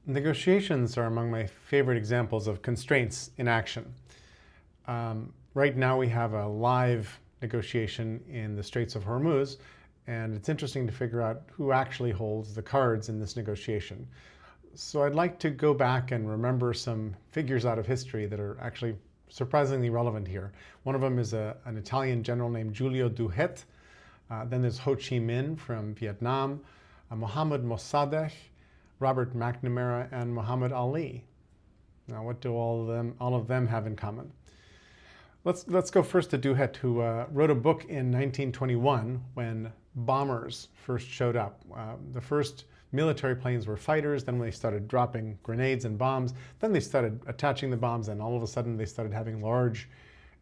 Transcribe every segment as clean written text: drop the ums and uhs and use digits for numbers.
Negotiations are among my favorite examples of constraints in action. Right now we have a live negotiation in the Straits of Hormuz, and it's interesting to figure out who actually holds the cards in this negotiation. So I'd like to go back and remember some figures out of history that are actually surprisingly relevant here. One of them is an Italian general named Giulio Douhet. Then there's Ho Chi Minh from Vietnam, Mohammad Mossadegh, Robert McNamara, and Muhammad Ali. Now, what do all of them have in common? Let's go first to Douhet, who wrote a book in 1921 when bombers first showed up. The first military planes were fighters, then they started dropping grenades and bombs, then they started attaching the bombs, and all of a sudden they started having large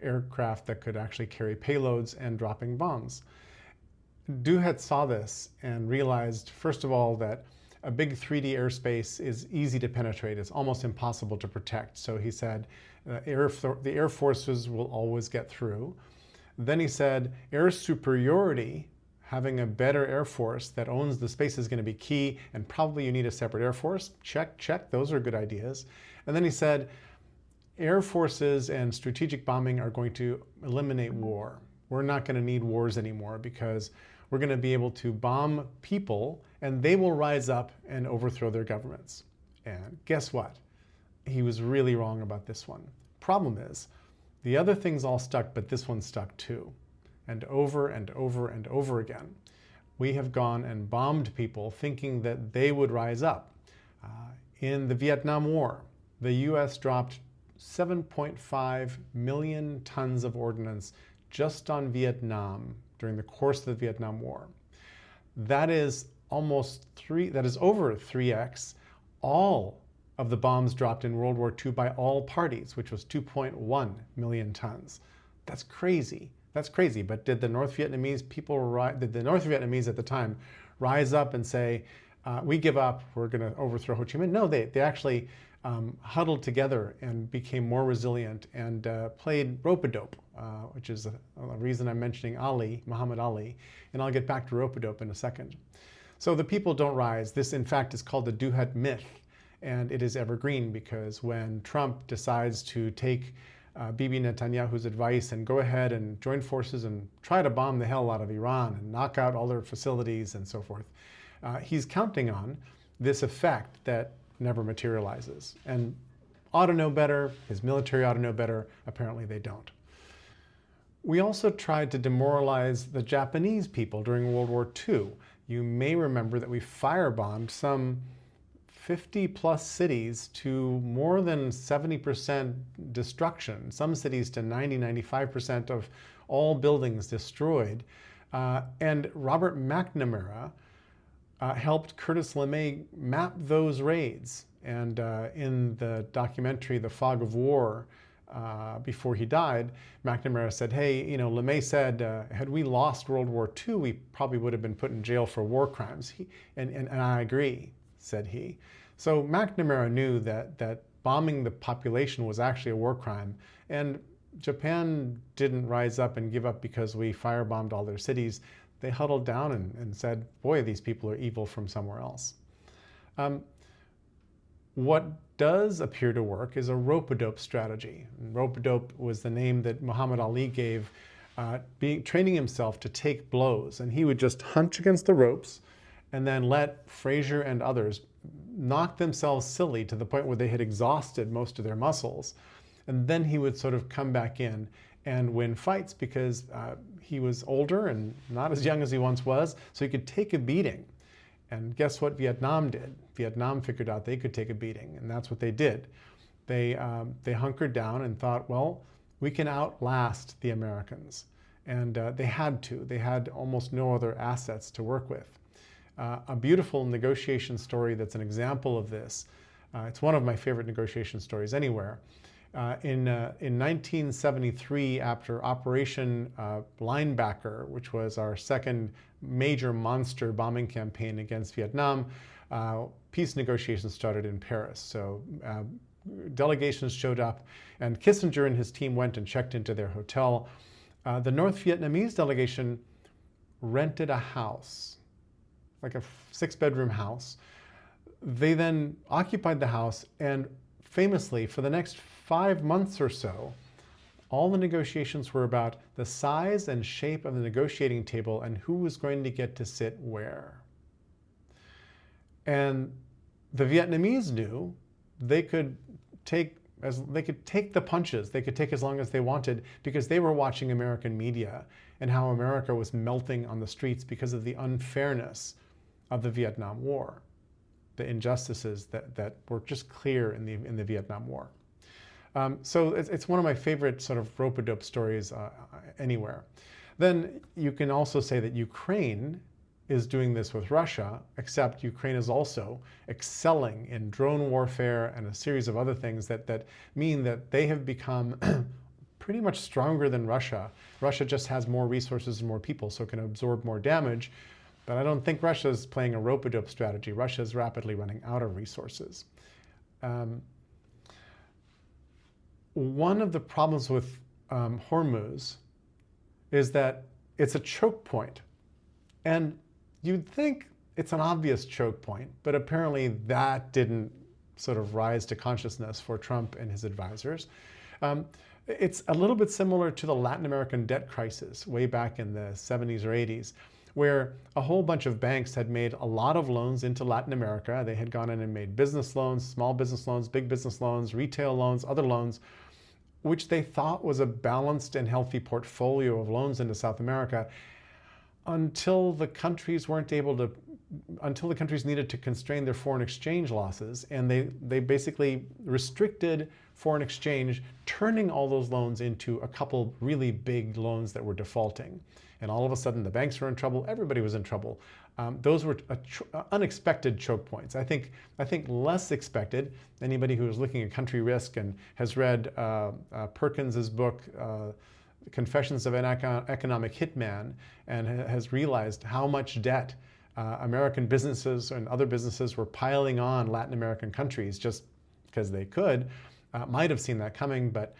aircraft that could actually carry payloads and dropping bombs. Douhet saw this and realized, first of all, that a big 3D airspace is easy to penetrate. It's almost impossible to protect. So he said, the air forces will always get through. Then he said, air superiority, having a better air force that owns the space, is going to be key, and probably you need a separate air force. Check, check, those are good ideas. And then he said, air forces and strategic bombing are going to eliminate war. We're not going to need wars anymore because we're going to be able to bomb people and they will rise up and overthrow their governments. And guess what? He was really wrong about this one. Problem is, the other things all stuck, but this one stuck too. And over and over and over again, we have gone and bombed people thinking that they would rise up. In the Vietnam War, the US dropped 7.5 million tons of ordnance just on Vietnam during the course of the Vietnam War. That is over 3x all of the bombs dropped in World War II by all parties, which was 2.1 million tons. That's crazy. That's crazy. But did the North Vietnamese at the time rise up and say, we give up, we're going to overthrow Ho Chi Minh? No, they actually huddled together and became more resilient and played rope-a-dope, which is a reason I'm mentioning Ali, Muhammad Ali, and I'll get back to rope-a-dope in a second. So the people don't rise. This, in fact, is called the Douhet myth, and it is evergreen because when Trump decides to take Bibi Netanyahu's advice and go ahead and join forces and try to bomb the hell out of Iran and knock out all their facilities and so forth, he's counting on this effect that never materializes. And ought to know better, his military ought to know better, apparently they don't. We also tried to demoralize the Japanese people during World War II. You may remember that we firebombed some 50 plus cities to more than 70% destruction, some cities to 95% of all buildings destroyed. And Robert McNamara helped Curtis LeMay map those raids. And in the documentary, The Fog of War, before he died, McNamara said, hey, LeMay said, had we lost World War II, we probably would have been put in jail for war crimes. And I agree, said he. So McNamara knew that bombing the population was actually a war crime. And Japan didn't rise up and give up because we firebombed all their cities. They huddled down and said, boy, these people are evil from somewhere else. What does appear to work is a rope-a-dope strategy. Rope-a-dope was the name that Muhammad Ali gave, training himself to take blows. And he would just hunch against the ropes and then let Frazier and others knock themselves silly to the point where they had exhausted most of their muscles. And then he would sort of come back in and win fights because he was older and not as young as he once was, so he could take a beating. And guess what Vietnam did? Vietnam figured out they could take a beating, and that's what they did. They hunkered down and thought, well, we can outlast the Americans. And they had to. They had almost no other assets to work with. A beautiful negotiation story that's an example of this. It's one of my favorite negotiation stories anywhere. In 1973, after Operation Linebacker, which was our second major monster bombing campaign against Vietnam, peace negotiations started in Paris. So delegations showed up, and Kissinger and his team went and checked into their hotel. The North Vietnamese delegation rented a house, like a 6-bedroom house. They then occupied the house, and famously, for the next 5 months or so, all the negotiations were about the size and shape of the negotiating table and who was going to get to sit where. And the Vietnamese knew they could take the punches, they could take as long as they wanted, because they were watching American media and how America was melting on the streets because of the unfairness of the Vietnam War, the injustices that were just clear in the Vietnam War. So it's one of my favorite sort of rope-a-dope stories anywhere. Then you can also say that Ukraine is doing this with Russia, except Ukraine is also excelling in drone warfare and a series of other things that mean that they have become pretty much stronger than Russia. Russia just has more resources and more people, so it can absorb more damage. But I don't think Russia is playing a rope-a-dope strategy. Russia is rapidly running out of resources. One of the problems with Hormuz is that it's a choke point. And you'd think it's an obvious choke point, but apparently that didn't sort of rise to consciousness for Trump and his advisors. It's a little bit similar to the Latin American debt crisis way back in the 70s or 80s, where a whole bunch of banks had made a lot of loans into Latin America. They had gone in and made business loans, small business loans, big business loans, retail loans, other loans, which they thought was a balanced and healthy portfolio of loans into South America, until the countries needed to constrain their foreign exchange losses, and they basically restricted foreign exchange, turning all those loans into a couple really big loans that were defaulting. And all of a sudden the banks were in trouble, everybody was in trouble. Those were unexpected choke points. I think less expected. Anybody who is looking at country risk and has read Perkins's book, Confessions of an Economic Hitman, and has realized how much debt American businesses and other businesses were piling on Latin American countries just because they could, might have seen that coming, but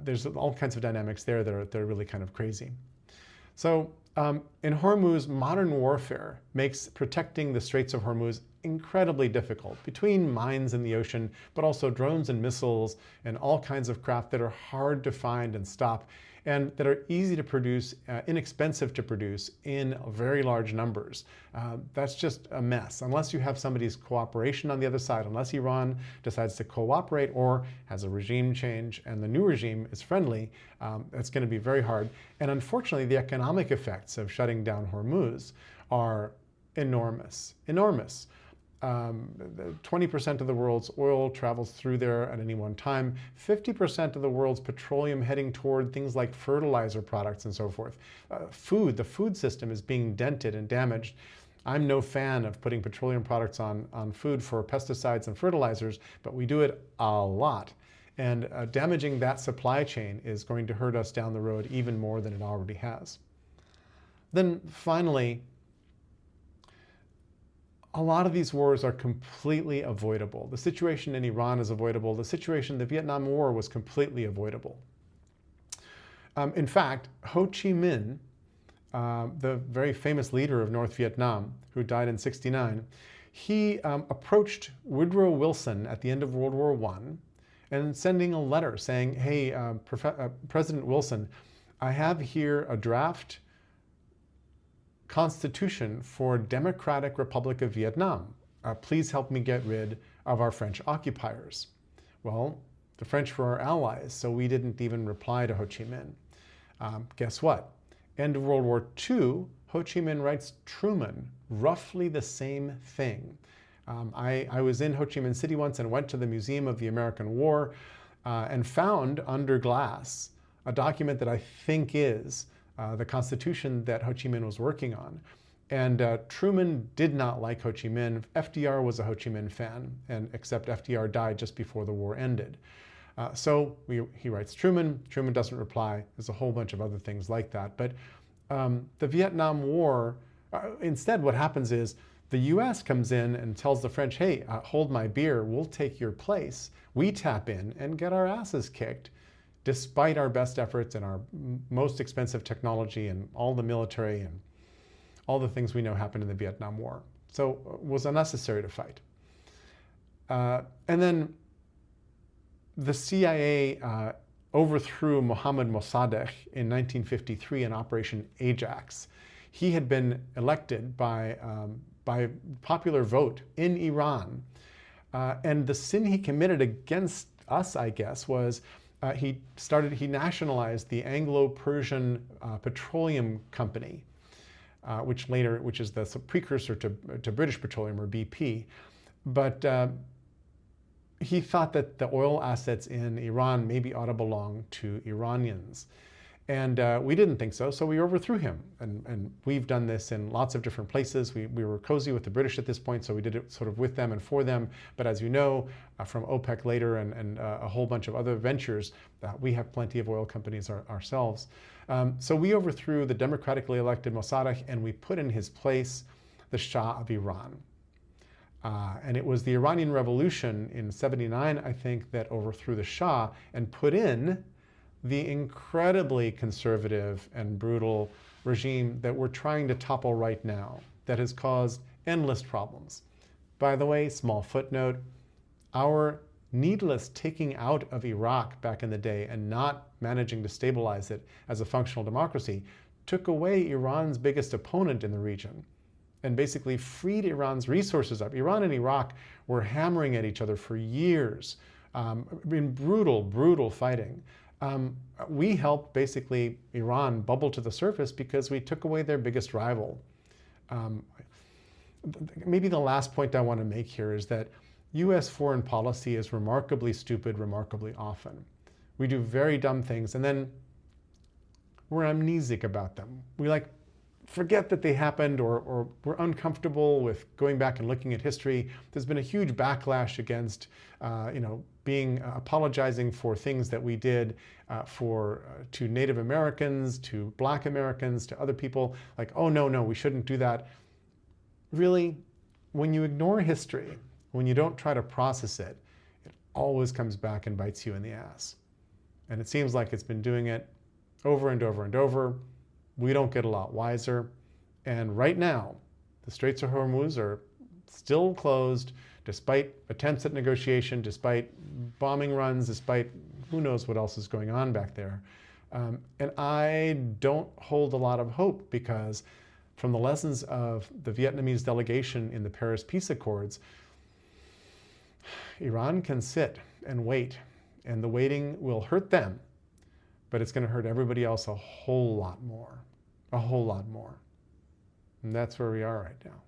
there's all kinds of dynamics there that are really kind of crazy. So in Hormuz, modern warfare makes protecting the Straits of Hormuz incredibly difficult, between mines in the ocean, but also drones and missiles and all kinds of craft that are hard to find and stop, and that are easy to produce, inexpensive to produce in very large numbers. That's just a mess. Unless you have somebody's cooperation on the other side, unless Iran decides to cooperate or has a regime change and the new regime is friendly, it's going to be very hard. And unfortunately, the economic effects of shutting down Hormuz are enormous, enormous. 20% of the world's oil travels through there at any one time. 50% of the world's petroleum heading toward things like fertilizer products and so forth. The food system is being dented and damaged. I'm no fan of putting petroleum products on food for pesticides and fertilizers, but we do it a lot. And damaging that supply chain is going to hurt us down the road even more than it already has. Then finally, a lot of these wars are completely avoidable. The situation in Iran is avoidable. The situation in the Vietnam War was completely avoidable. In fact, Ho Chi Minh, the very famous leader of North Vietnam, who died in '69, he approached Woodrow Wilson at the end of World War I and sending a letter saying, hey, President Wilson, I have here a draft Constitution for Democratic Republic of Vietnam. Please help me get rid of our French occupiers. Well, the French were our allies, so we didn't even reply to Ho Chi Minh. Guess what? End of World War II, Ho Chi Minh writes Truman roughly the same thing. I was in Ho Chi Minh City once and went to the Museum of the American War and found under glass a document that I think is the Constitution that Ho Chi Minh was working on. And Truman did not like Ho Chi Minh. FDR was a Ho Chi Minh fan, and except FDR died just before the war ended. So he writes Truman. Truman doesn't reply. There's a whole bunch of other things like that. But the Vietnam War, instead what happens is the US comes in and tells the French, hey, hold my beer, we'll take your place. We tap in and get our asses kicked, despite our best efforts and our most expensive technology and all the military and all the things we know happened in the Vietnam War. So it was unnecessary to fight. And then the CIA overthrew Mohammad Mossadegh in 1953 in Operation Ajax. He had been elected by popular vote in Iran. And the sin he committed against us, I guess, was he nationalized the Anglo-Persian Petroleum Company, which is the precursor to British Petroleum, or BP. But he thought that the oil assets in Iran maybe ought to belong to Iranians. And we didn't think so, so we overthrew him. And we've done this in lots of different places. We were cozy with the British at this point, so we did it sort of with them and for them. But as you know, from OPEC later and a whole bunch of other ventures, we have plenty of oil companies ourselves. So we overthrew the democratically elected Mossadegh, and we put in his place the Shah of Iran. And it was the Iranian Revolution in '79, I think, that overthrew the Shah and put in the incredibly conservative and brutal regime that we're trying to topple right now, that has caused endless problems. By the way, small footnote, our needless taking out of Iraq back in the day and not managing to stabilize it as a functional democracy took away Iran's biggest opponent in the region and basically freed Iran's resources up. Iran and Iraq were hammering at each other for years in brutal, brutal fighting. We helped basically Iran bubble to the surface because we took away their biggest rival. Maybe the last point I want to make here is that US foreign policy is remarkably stupid remarkably often. We do very dumb things and then we're amnesic about them. We forget that they happened, or we're uncomfortable with going back and looking at history. There's been a huge backlash against apologizing for things that we did to Native Americans, to Black Americans, to other people. Like, oh no, we shouldn't do that. Really, when you ignore history, when you don't try to process it, it always comes back and bites you in the ass. And it seems like it's been doing it over and over and over. We don't get a lot wiser. And right now, the Straits of Hormuz are still closed, despite attempts at negotiation, despite bombing runs, despite who knows what else is going on back there. And I don't hold a lot of hope, because from the lessons of the Vietnamese delegation in the Paris Peace Accords, Iran can sit and wait, and the waiting will hurt them, but it's going to hurt everybody else a whole lot more. A whole lot more. And that's where we are right now.